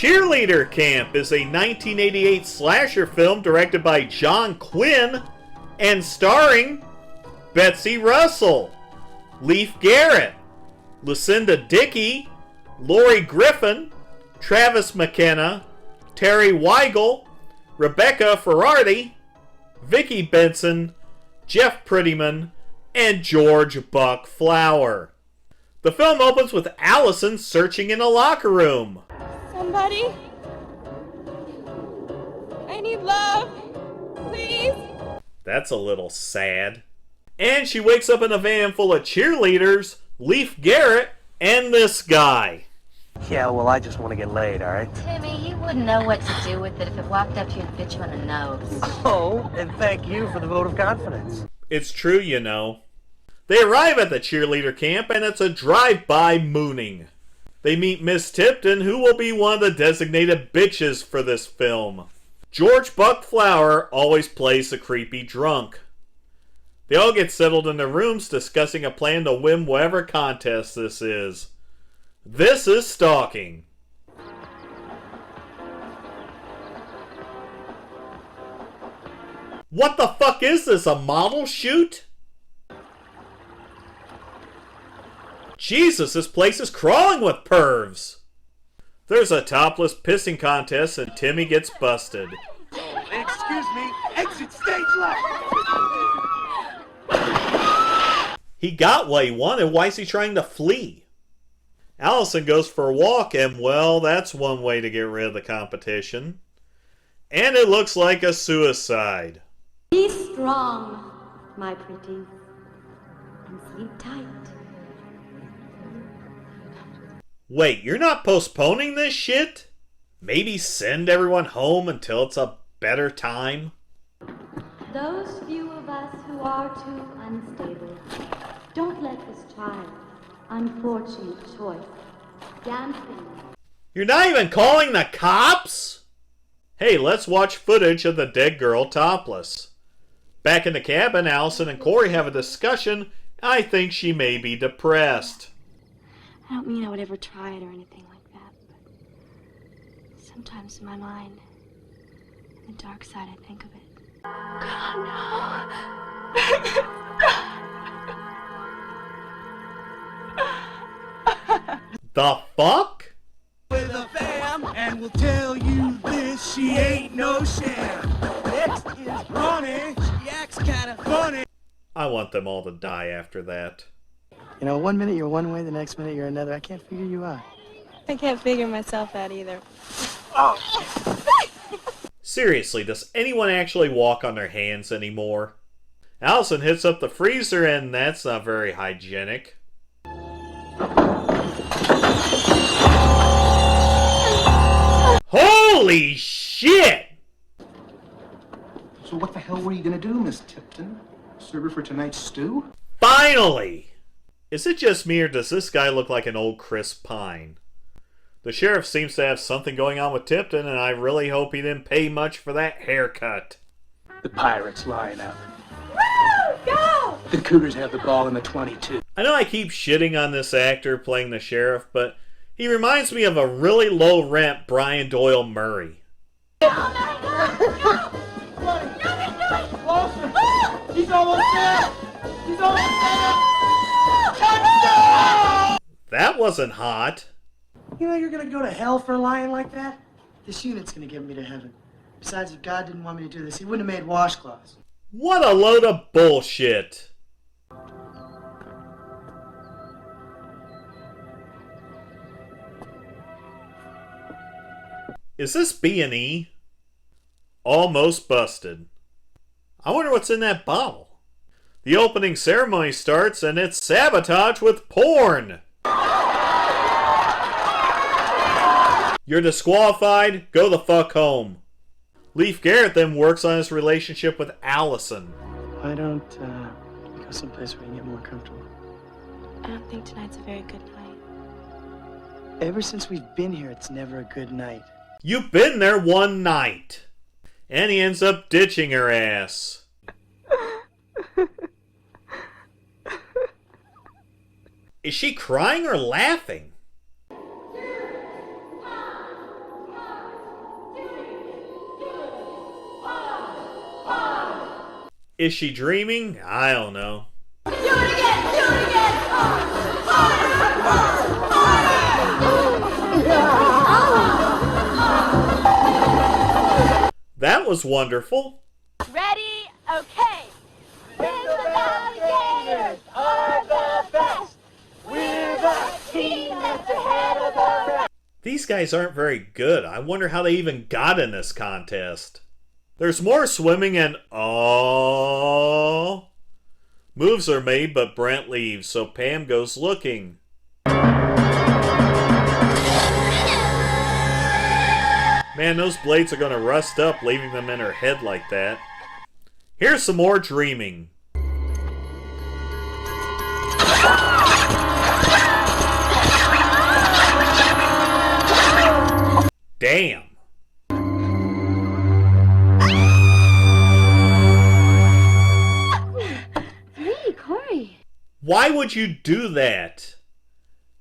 Cheerleader Camp is a 1988 slasher film directed by John Quinn and starring Betsy Russell, Leif Garrett, Lucinda Dickey, Lorie Griffin, Travis McKenna, Teri Weigel, Rebecca Ferratti, Vickie Benson, Jeff Prettyman, and George Buck Flower. The film opens with Allison searching in a locker room. Somebody? I need love. Please? That's a little sad. And she wakes up in a van full of cheerleaders, Leif Garrett, and this guy. Yeah, well, I just want to get laid, all right? Timmy, you wouldn't know what to do with it if it walked up to you and bit you on the nose. Oh, and thank you for the vote of confidence. It's true, you know. They arrive at the cheerleader camp, and it's a drive-by mooning. They meet Miss Tipton, who will be one of the designated bitches for this film. George Buck Flower always plays the creepy drunk. They all get settled in their rooms discussing a plan to win whatever contest this is. This is stalking. What the fuck is this, a model shoot? Jesus, this place is crawling with pervs. There's a topless pissing contest and Timmy gets busted. Excuse me, exit stage left. He got what he wanted, why is he trying to flee? Allison goes for a walk and, well, that's one way to get rid of the competition. And it looks like a suicide. Be strong, my pretty, and sleep tight. Wait, you're not postponing this shit? Maybe send everyone home until it's a better time? Those few of us who are too unstable, don't let this child's unfortunate choice dampen. You're not even calling the cops? Hey, let's watch footage of the dead girl topless. Back in the cabin, Allison and Corey have a discussion. I think she may be depressed. I don't mean I would ever try it or anything like that, but sometimes in my mind, in the dark side, I think of it. The fuck? With a fam, and we'll tell you this, she ain't no sham. Next is Ronnie, she acts kinda funny. I want them all to die after that. You know, one minute you're one way, the next minute you're another. I can't figure you out. I can't figure myself out either. Seriously, does anyone actually walk on their hands anymore? Allison hits up the freezer and that's not very hygienic. Holy shit! So what the hell were you gonna do, Miss Tipton? Serve her for tonight's stew? Finally! Is it just me or does this guy look like an old Chris Pine? The sheriff seems to have something going on with Tipton and I really hope he didn't pay much for that haircut. The Pirates line up. Woo! Go! The Cougars have the ball in the 22. I know I keep shitting on this actor playing the sheriff, but he reminds me of a really low-rent Brian Doyle Murray. He's almost there! He's almost there! That wasn't hot. You know you're gonna go to hell for lying like that? This unit's gonna get me to heaven. Besides, if God didn't want me to do this, he wouldn't have made washcloths. What a load of bullshit. Is this B&E? Almost busted. I wonder what's in that bottle. The opening ceremony starts and it's sabotage with porn. You're disqualified. Go the fuck home. Leif Garrett then works on his relationship with Allison. Why don't we go someplace where you can get more comfortable? I don't think tonight's a very good night. Ever since we've been here, it's never a good night. You've been there one night. And he ends up ditching her ass. Is she crying or laughing? Is she dreaming? I don't know. Do it again! Do it again! That was wonderful. Ready? Okay. Window alligators are the best. We're the team that's ahead of the rest. These guys aren't very good. I wonder how they even got in this contest. There's more swimming and moves are made, but Brent leaves, so Pam goes looking. Man, those blades are going to rust up, leaving them in her head like that. Here's some more dreaming. Damn. Hey, Corey. Why would you do that?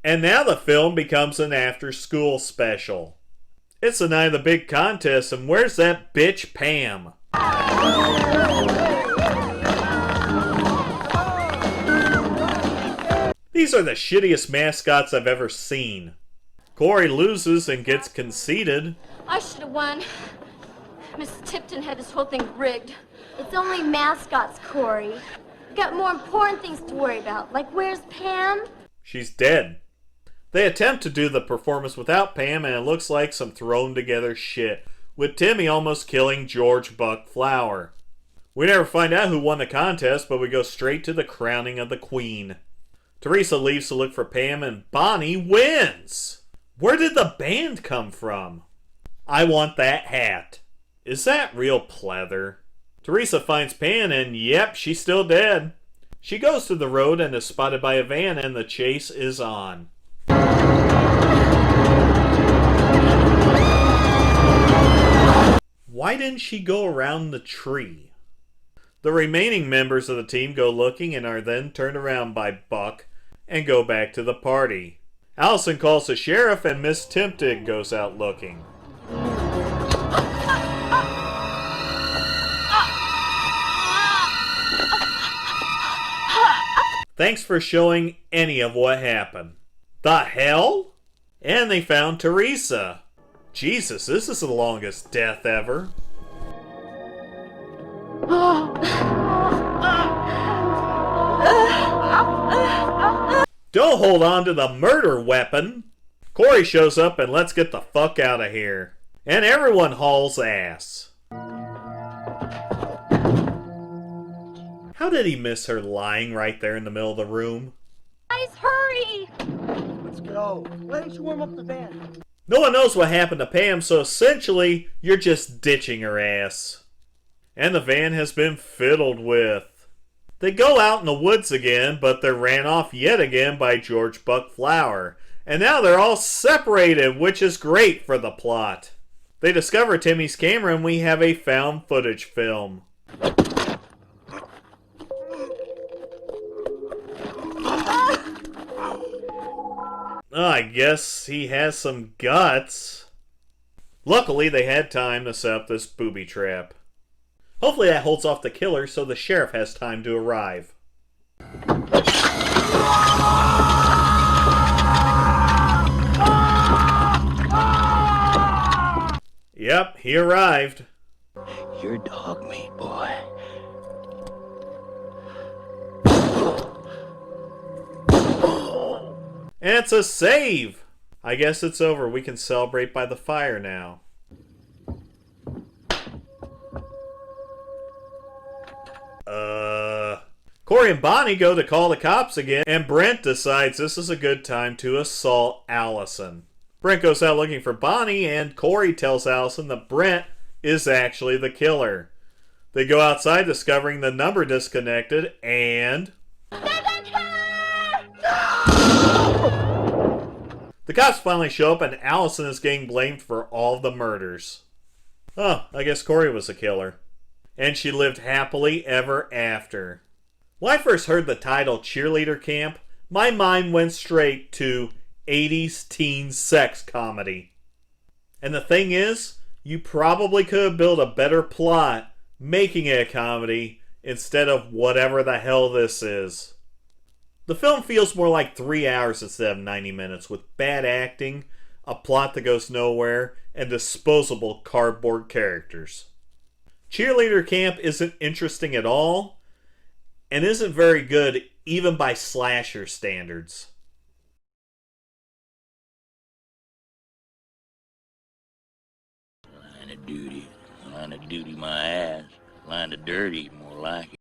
And now the film becomes an after-school special. It's the night of the big contest, and where's that bitch Pam? These are the shittiest mascots I've ever seen. Corey loses and gets conceited. I should have won. Miss Tipton had this whole thing rigged. It's only mascots, Corey. We've got more important things to worry about, like where's Pam? She's dead. They attempt to do the performance without Pam, and it looks like some thrown together shit, with Timmy almost killing George Buck Flower. We never find out who won the contest, but we go straight to the crowning of the queen. Teresa leaves to look for Pam, and Bonnie wins! Where did the band come from? I want that hat. Is that real pleather? Teresa finds Pam, and yep, she's still dead. She goes to the road and is spotted by a van, and the chase is on. Why didn't she go around the tree? The remaining members of the team go looking and are then turned around by Buck and go back to the party. Allison calls the sheriff and Miss Tipton goes out looking. Thanks for showing any of what happened. The hell? And they found Teresa. Jesus, this is the longest death ever. Don't hold on to the murder weapon. Corey shows up and let's get the fuck out of here. And everyone hauls ass. How did he miss her lying right there in the middle of the room? Guys, hurry! Let's go. Why don't you warm up the van? No one knows what happened to Pam, so essentially, you're just ditching her ass. And the van has been fiddled with. They go out in the woods again, but they're ran off yet again by George Buck Flower. And now they're all separated, which is great for the plot. They discover Timmy's camera and we have a found footage film. I guess he has some guts. Luckily, they had time to set up this booby trap. Hopefully that holds off the killer so the sheriff has time to arrive. Yep, he arrived. You're dog meat, boy. And it's a save! I guess it's over. We can celebrate by the fire now. Corey and Bonnie go to call the cops again, and Brent decides this is a good time to assault Allison. Brent goes out looking for Bonnie, and Corey tells Allison that Brent is actually the killer. They go outside, discovering the number disconnected, and... The cops finally show up, and Allison is getting blamed for all of the murders. Oh, I guess Corey was the killer. And she lived happily ever after. When I first heard the title Cheerleader Camp, my mind went straight to 80s teen sex comedy. And the thing is, you probably could have built a better plot making it a comedy instead of whatever the hell this is. The film feels more like 3 hours instead of 90 minutes, with bad acting, a plot that goes nowhere, and disposable cardboard characters. Cheerleader Camp isn't interesting at all, and isn't very good even by slasher standards. Line of duty my ass. Line of dirty, more like it.